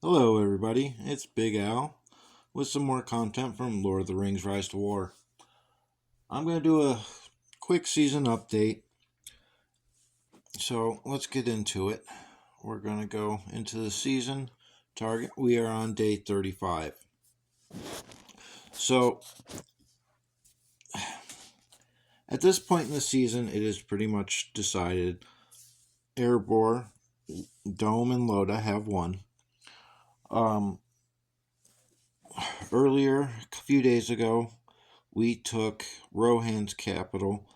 Hello everybody, it's Big Al with some more content from Lord of the Rings Rise to War. I'm going to do a quick season update, so let's get into it. We're going to go into the season target. We are on day 35. So, at this point in the season, it is pretty much decided. Erebor, Dome, and Loda have won. Earlier, a few days ago, we took Rohan's capital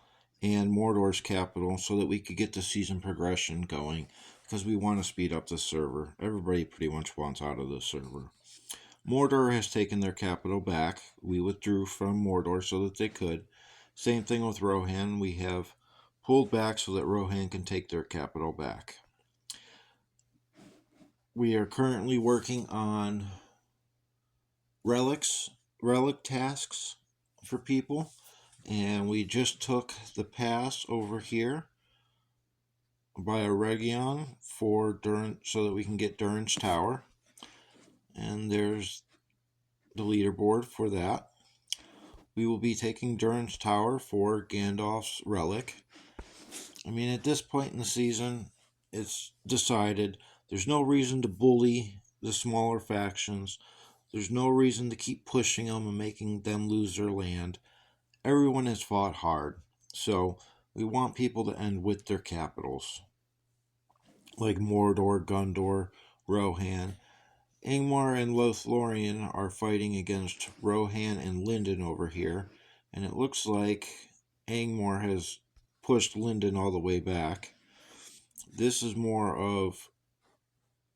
and Mordor's capital so that we could get the season progression going because we want to speed up the server. Everybody pretty much wants out of the server. Mordor has taken their capital back. We withdrew from Mordor so that they could. Same thing with Rohan. We have pulled back so that Rohan can take their capital back. We are currently working on relic tasks for people, and we just took the pass over here by a Region for so that we can get Durin's Tower, and there's the leaderboard for that. We will be taking Durin's Tower for Gandalf's relic. I mean, at this point in the season, it's decided there's no reason to bully the smaller factions. There's no reason to keep pushing them and making them lose their land. Everyone has fought hard, so we want people to end with their capitals, like Mordor, Gondor, Rohan. Ingmar and Lothlorien are fighting against Rohan and Lindon over here, and it looks like Angmar has pushed Lindon all the way back. This is more of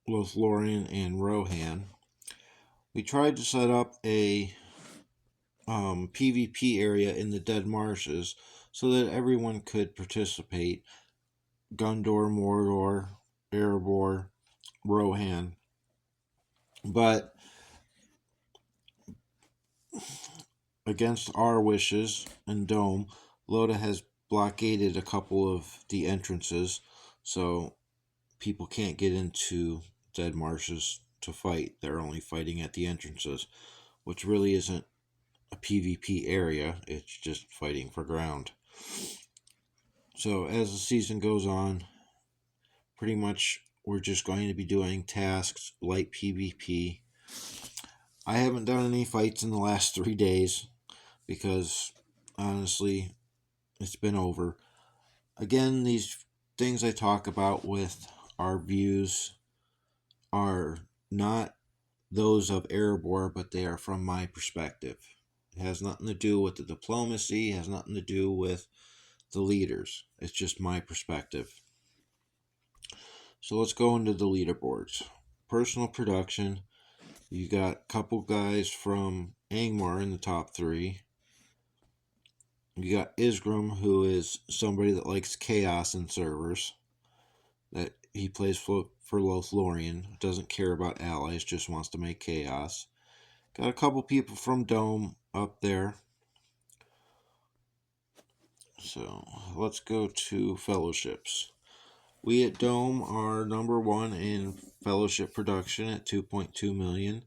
Lothlorien and Rohan. We tried to set up a PvP area in the Dead Marshes so that everyone could participate. Gondor, Mordor, Erebor, Rohan. But against our wishes and Dome, Loda has blockaded a couple of the entrances, so people can't get into Dead Marshes to fight. They're only fighting at the entrances, which really isn't a PvP area, it's just fighting for ground. So as the season goes on, pretty much we're just going to be doing tasks, light PvP. I haven't done any fights in the last 3 days because honestly, it's been over. Again, these things I talk about with our views are not those of Erebor, but they are from my perspective. It has nothing to do with the diplomacy, it has nothing to do with the leaders. It's just my perspective. So let's go into the leaderboards. Personal production, you got a couple guys from Angmar in the top 3. You got Isgrim, who is somebody that likes chaos in servers. That he plays for Lothlorien, doesn't care about allies, just wants to make chaos. Got a couple people from Dome up there. So let's go to fellowships. We at Dome are number 1 in fellowship production at 2.2 million.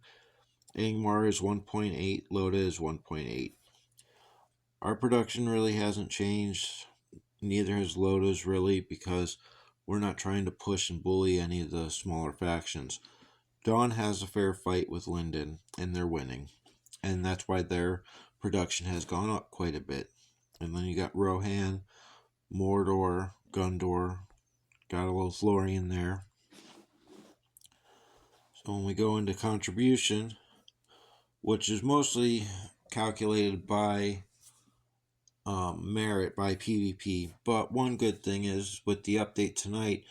Angmar is 1.8, Loda is 1.8. Our production really hasn't changed. Neither has Loda's really, because we're not trying to push and bully any of the smaller factions. Dawn has a fair fight with Lindon, and they're winning. And that's why their production has gone up quite a bit. And then you got Rohan, Mordor, Gondor, got a Lothlorien there. So when we go into contribution, which is mostly calculated by merit, by PvP, but one good thing is with the update tonight,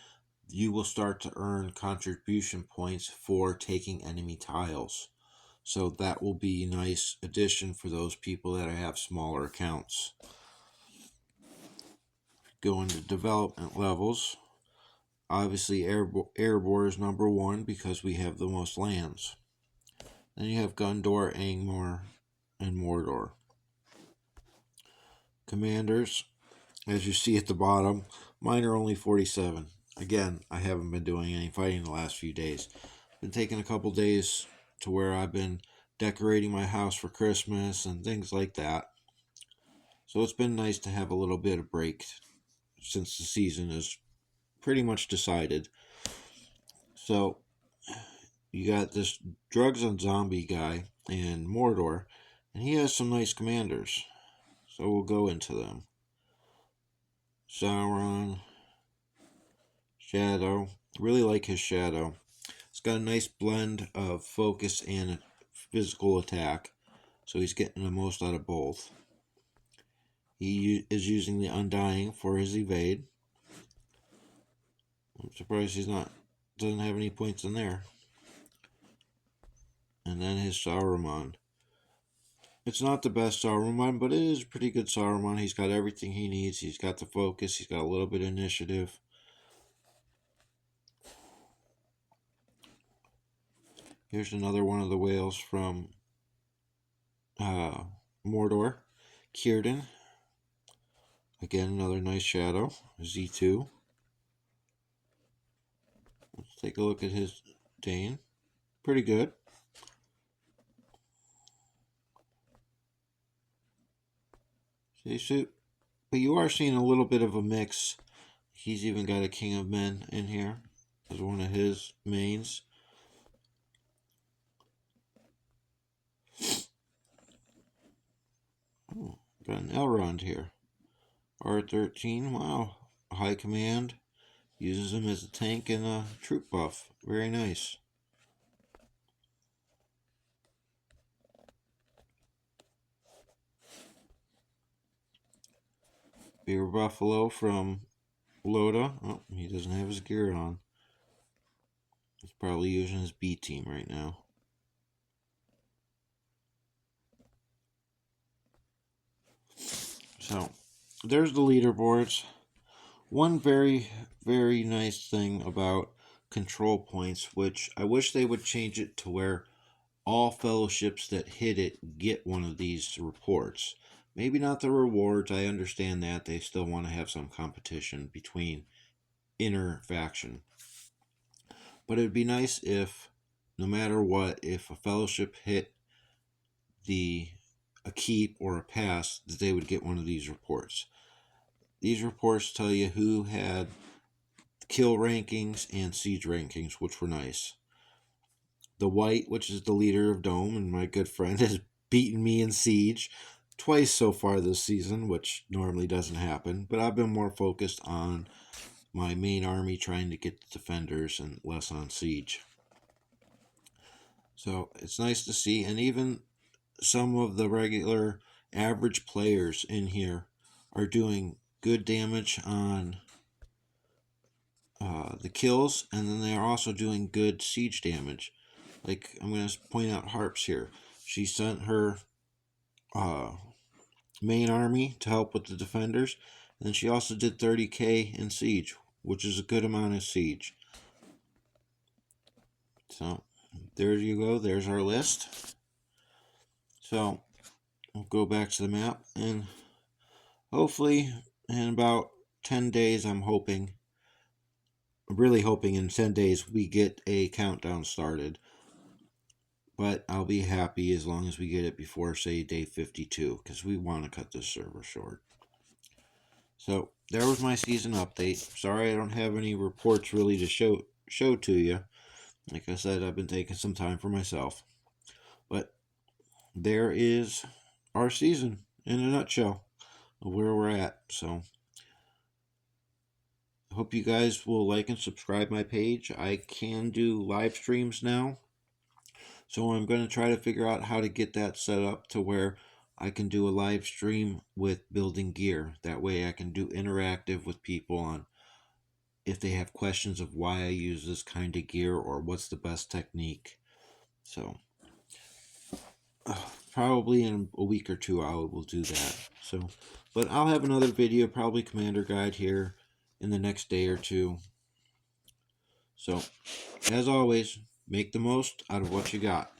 you will start to earn contribution points for taking enemy tiles. So that will be a nice addition for those people that have smaller accounts. Go into development levels. Obviously, Erebor is number 1 because we have the most lands. Then you have Gondor, Angmar, and Mordor. Commanders, as you see at the bottom, mine are only 47. Again, I haven't been doing any fighting the last few days. been taking a couple days to where I've been decorating my house for Christmas and things like that. So it's been nice to have a little bit of break since the season is pretty much decided. So you got this drugs and zombie guy in Mordor, and he has some nice commanders. So we'll go into them. Sauron, Shadow. Really like his Shadow. It's got a nice blend of focus and physical attack, so he's getting the most out of both. He is using the Undying for his evade. I'm surprised he's not doesn't have any points in there. And then his Saruman. It's not the best Saruman, but it is a pretty good Saruman. He's got everything he needs. He's got the focus. He's got a little bit of initiative. Here's another one of the whales from Mordor. Círdan. Again, another nice Shadow. Z2. Let's take a look at his Dane. Pretty good. See, but you are seeing a little bit of a mix. He's even got a King of Men in here as one of his mains. Oh, got an Elrond here. R13, wow. High command. Uses him as a tank and a troop buff. Very nice. Beer Buffalo from Loda. Oh, he doesn't have his gear on. He's probably using his B team right now. So, there's the leaderboards. One very, very nice thing about control points, which I wish they would change it to where all fellowships that hit it get one of these reports. Maybe not the rewards, I understand that. They still want to have some competition between inner faction. But it'd be nice if, no matter what, if a fellowship hit a keep or a pass, that they would get one of these reports. These reports tell you who had kill rankings and siege rankings, which were nice. The White, which is the leader of Dome and my good friend, has beaten me in siege twice so far this season, which normally doesn't happen. But I've been more focused on my main army trying to get the defenders and less on siege. So it's nice to see, and even some of the regular average players in here are doing good damage on the kills, and then they're also doing good siege damage. Like, I'm going to point out Harps here. She sent her main army to help with the defenders, and then she also did 30k in siege, which is a good amount of siege. So there you go. There's our list. So we'll go back to the map, and hopefully in about 10 days, I'm really hoping in 10 days we get a countdown started. But I'll be happy as long as we get it before, say, day 52, because we want to cut this server short. So there was my season update. Sorry I don't have any reports really to show to you. Like I said, I've been taking some time for myself. But there is our season in a nutshell of where we're at. So I hope you guys will like and subscribe my page. I can do live streams now. So I'm going to try to figure out how to get that set up to where I can do a live stream with building gear. That way I can do interactive with people on if they have questions of why I use this kind of gear or what's the best technique. So probably in a week or two I will do that. So, but I'll have another video, probably Commander Guide here in the next day or two. So, as always, make the most out of what you got.